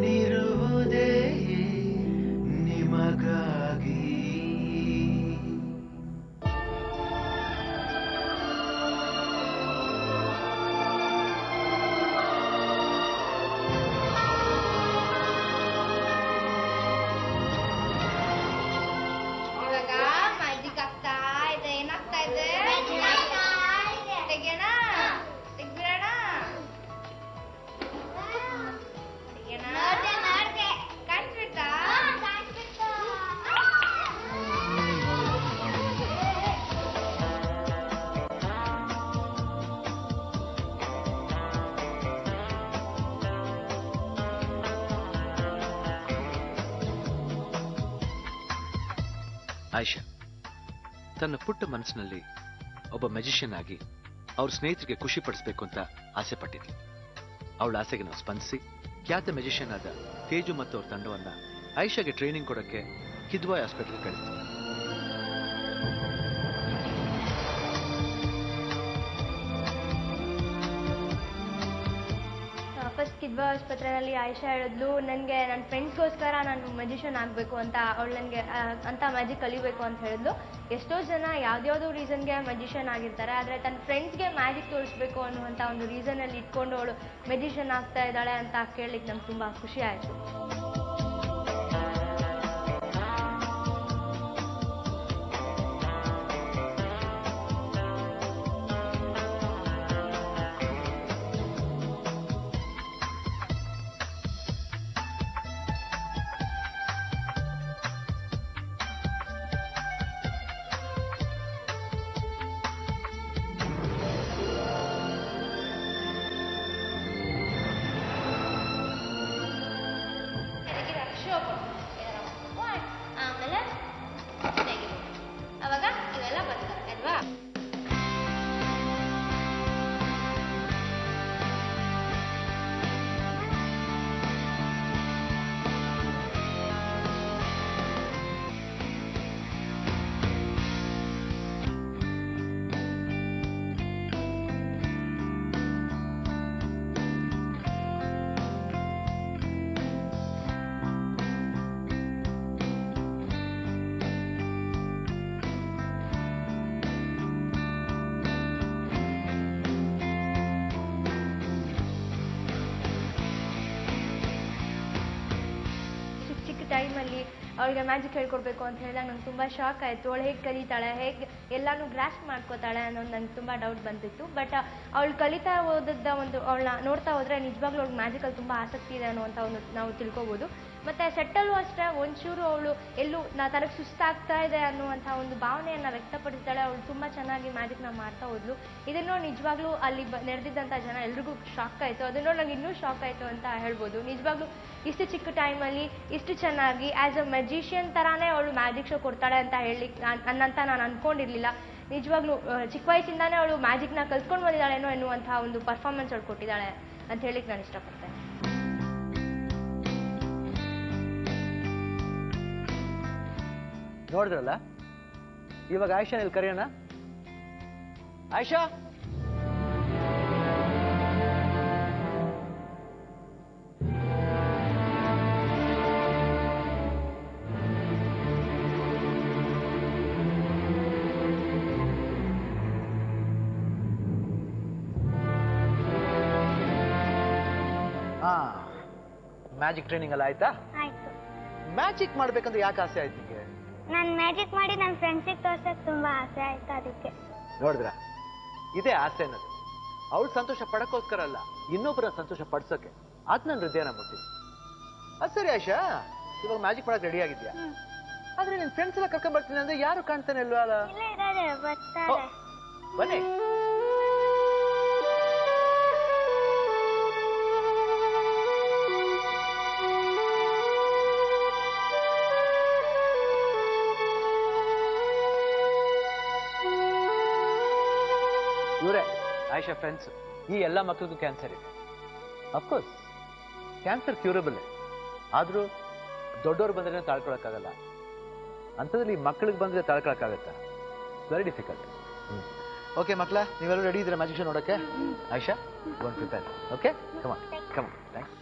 ನಾನಿರುವುದೇ ನಿಮಗಾಗಿ. ಆಯಿಷಾ ತನ್ನ ಪುಟ್ಟ ಮನಸ್ಸಿನಲ್ಲಿ ಒಬ್ಬ ಮ್ಯಾಜಿಷಿಯನ್ ಆಗಿ ಅವ್ರ ಸ್ನೇಹಿತರಿಗೆ ಖುಷಿ ಪಡಿಸಬೇಕು ಅಂತ ಆಸೆ ಪಟ್ಟಿದ್ಲು. ಅವಳ ಆಸೆಗೆ ನಾವು ಸ್ಪಂದಿಸಿ ಖ್ಯಾತ ಮ್ಯಾಜಿಷಿಯನ್ ಆದ ತೇಜು ಮತ್ತು ಅವ್ರ ತಂಡವನ್ನ ಆಯಿಷಾಗೆ ಟ್ರೈನಿಂಗ್ ಕೊಡಕ್ಕೆ ಕಿದ್ವಾಯ್ ಹಾಸ್ಪಿಟಲ್ಗೆ ಕಳಿಸ್ತೀವಿ. ಫಸ್ಟ್ ಕಿದ್ವಾಯ್ ಆಸ್ಪತ್ರೆಯಲ್ಲಿ ಆಯಿಷಾ ಹೇಳಿದ್ಲು ನನಗೆ ನನ್ನ ಫ್ರೆಂಡ್ಸ್ಗೋಸ್ಕರ ನಾನು ಮ್ಯಾಜಿಷಿಯನ್ ಆಗಬೇಕು ಅಂತ. ಅವಳು ನನಗೆ ಅಂತ ಮ್ಯಾಜಿಕ್ ಕಲಿಬೇಕು ಅಂತ ಹೇಳಿದ್ಲು. ಎಷ್ಟೋ ಜನ ಯಾವ್ದ್ಯಾವುದೋ ರೀಸನ್ಗೆ ಮ್ಯಾಜಿಷಿಯನ್ ಆಗಿರ್ತಾರೆ, ಆದರೆ ತನ್ನ ಫ್ರೆಂಡ್ಸ್ಗೆ ಮ್ಯಾಜಿಕ್ ತೋರಿಸ್ಬೇಕು ಅನ್ನುವಂಥ ಒಂದು ರೀಸನಲ್ಲಿ ಇಟ್ಕೊಂಡು ಅವಳು ಮ್ಯಾಜಿಷಿಯನ್ ಆಗ್ತಾ ಇದ್ದಾಳೆ ಅಂತ ಕೇಳಲಿಕ್ಕೆ ನಂಗೆ ತುಂಬ ಖುಷಿ ಆಯಿತು. ಆಮೇಲೆ ಅವಾಗ ಇವೆಲ್ಲ ಬರ್ತಾರೆ ಅಲ್ವಾ. ಟೈಮಲ್ಲಿ ಅವಳಿಗೆ ಮ್ಯಾಜಿಕ್ ಹೇಳ್ಕೊಡ್ಬೇಕು ಅಂತ ಹೇಳಿದಾಗ ನಂಗೆ ತುಂಬ ಶಾಕ್ ಆಯಿತು. ಅವಳು ಹೇಗೆ ಕಲಿತಾಳೆ, ಹೇಗೆ ಎಲ್ಲನೂ ಗ್ರಾಸ್ಪ್ ಮಾಡ್ಕೋತಾಳೆ ಅನ್ನೋದು ನಂಗೆ ತುಂಬ ಡೌಟ್ ಬಂದಿತ್ತು. ಬಟ್ ಅವಳು ಕಲಿತಾ ಹೋದದ್ದ ಒಂದು ಅವಳನ್ನ ನೋಡ್ತಾ ಹೋದರೆ ನಿಜವಾಗ್ಲೂ ಅವ್ಳಿಗೆ ಮ್ಯಾಜಿಕಲ್ಲಿ ತುಂಬ ಆಸಕ್ತಿ ಇದೆ ಅನ್ನುವಂಥ ಒಂದು ನಾವು ತಿಳ್ಕೊಬೋದು. ಮತ್ತು ಸೆಟ್ಟಲ್ಲೂ ಅಷ್ಟೇ ಒಂಚೂರು ಅವಳು ಎಲ್ಲೂ ತನಗೆ ಸುಸ್ತಾಗ್ತಾ ಇದೆ ಅನ್ನುವಂಥ ಒಂದು ಭಾವನೆಯನ್ನು ವ್ಯಕ್ತಪಡಿಸ್ತಾಳೆ. ಅವಳು ತುಂಬ ಚೆನ್ನಾಗಿ ಮ್ಯಾಜಿಕ್ನ ಮಾಡ್ತಾ ಹೋದ್ಲು. ಇದನ್ನು ನಿಜವಾಗ್ಲೂ ಅಲ್ಲಿ ನೆರೆದಿದ್ದಂಥ ಜನ ಎಲ್ರಿಗೂ ಶಾಕ್ ಆಯಿತು. ಅದನ್ನು ನಂಗೆ ಇನ್ನೂ ಶಾಕ್ ಆಯಿತು ಅಂತ ಹೇಳ್ಬೋದು. ನಿಜವಾಗ್ಲೂ ಇಷ್ಟು ಚಿಕ್ಕ ಟೈಮಲ್ಲಿ ಇಷ್ಟು ಚೆನ್ನಾಗಿ ಆ್ಯಸ್ ಅ ಮ್ಯಾಜಿಷಿಯನ್ ಥರಾನೇ ಅವಳು ಮ್ಯಾಜಿಕ್ ಶೋ ಕೊಡ್ತಾಳೆ ಅಂತ ಹೇಳಲಿಕ್ಕೆ ಅನ್ನಂತ ನಾನು ಅಂದ್ಕೊಂಡಿರಲಿಲ್ಲ. ನಿಜವಾಗ್ಲೂ ಚಿಕ್ಕ ವಯಸ್ಸಿಂದಾನೇ ಅವಳು ಮ್ಯಾಜಿಕ್ನ ಕಲ್ತ್ಕೊಂಡು ಬಂದಿದ್ದಾಳೇನೋ ಎನ್ನುವಂಥ ಒಂದು ಪರ್ಫಾರ್ಮೆನ್ಸ್ ಅವಳು ಕೊಟ್ಟಿದ್ದಾಳೆ ಅಂತ ಹೇಳಿಕ್ಕೆ ನಾನು ಇಷ್ಟಪಡ್ತೇನೆ. ನೋಡಿದ್ರಲ್ಲ, ಇವಾಗ ಆಯಿಷಾ ಇಲ್ಲಿ ಕರೆಯೋಣ. ಆಯಿಷಾ, ಮ್ಯಾಜಿಕ್ ಟ್ರೈನಿಂಗ್ ಎಲ್ಲ ಆಯ್ತಾ? ಆಯ್ತು. ಮ್ಯಾಜಿಕ್ ಮಾಡ್ಬೇಕಂತ ಯಾಕೆ ಆಸೆ ಆಯ್ತು ನಿಮಗೆ? ನಾನು ಮ್ಯಾಜಿಕ್ ಮಾಡಿ ನನ್ನ ಫ್ರೆಂಡ್ಸಿಗೆ ತೋರ್ಸಕ್ಕೆ ತುಂಬಾ ಆಸೆ ಆಯ್ತು, ಅದಕ್ಕೆ. ನೋಡಿದ್ರ, ಇದೇ ಆಸೆ ಅನ್ನೋದು. ಅವಳು ಸಂತೋಷ ಪಡಕ್ಕೋಸ್ಕರ ಅಲ್ಲ, ಇನ್ನೊಬ್ಬರ ಸಂತೋಷ ಪಡ್ಸೋಕೆ. ಅದ್ ನನ್ನ ಹೃದಯನ ಮುಟ್ಟಿ. ಅದ್ ಸರಿ ಆಯಿಷಾ, ಇವಾಗ ಮ್ಯಾಜಿಕ್ ಮಾಡಕ್ ರೆಡಿ ಆಗಿದ್ಯಾ? ಆದ್ರೆ ನಿನ್ ಫ್ರೆಂಡ್ಸ್ ಎಲ್ಲ ಕರ್ಕೊಂಡ್ ಬರ್ತೀನಿ ಅಂದ್ರೆ ಯಾರು ಕಾಣ್ತಾನೆ ಇಲ್ವಾ? ಬನ್ನಿ. ಇವರೇ ಆಯಿಷಾ ಫ್ರೆಂಡ್ಸ್. ಈ ಎಲ್ಲ ಮಕ್ಕಳಿಗೂ ಕ್ಯಾನ್ಸರ್ ಇದೆ. ಅಫ್ಕೋರ್ಸ್ ಕ್ಯಾನ್ಸರ್ ಕ್ಯೂರಬಲ್, ಆದ್ರೂ ದೊಡ್ಡವ್ರು ಬಂದ್ರೆ ತಾಳ್ಕೊಳಕ್ಕಾಗಲ್ಲ. ಅಂಥದ್ರಲ್ಲಿ ಮಕ್ಕಳಿಗೆ ಬಂದ್ರೆ ತಾಳ್ಕೊಳಕ್ಕಾಗತ್ತಾ? Very difficult. ಓಕೆ ಮಕ್ಕಳ, ನೀವೆಲ್ಲರೂ ರೆಡಿ ಇದ್ದೀರಾ ಮ್ಯಾಜಿಕ್ ಶೋ ನೋಡೋಕ್ಕೆ? Ayesha, gone prepare. Okay, come on. Thanks.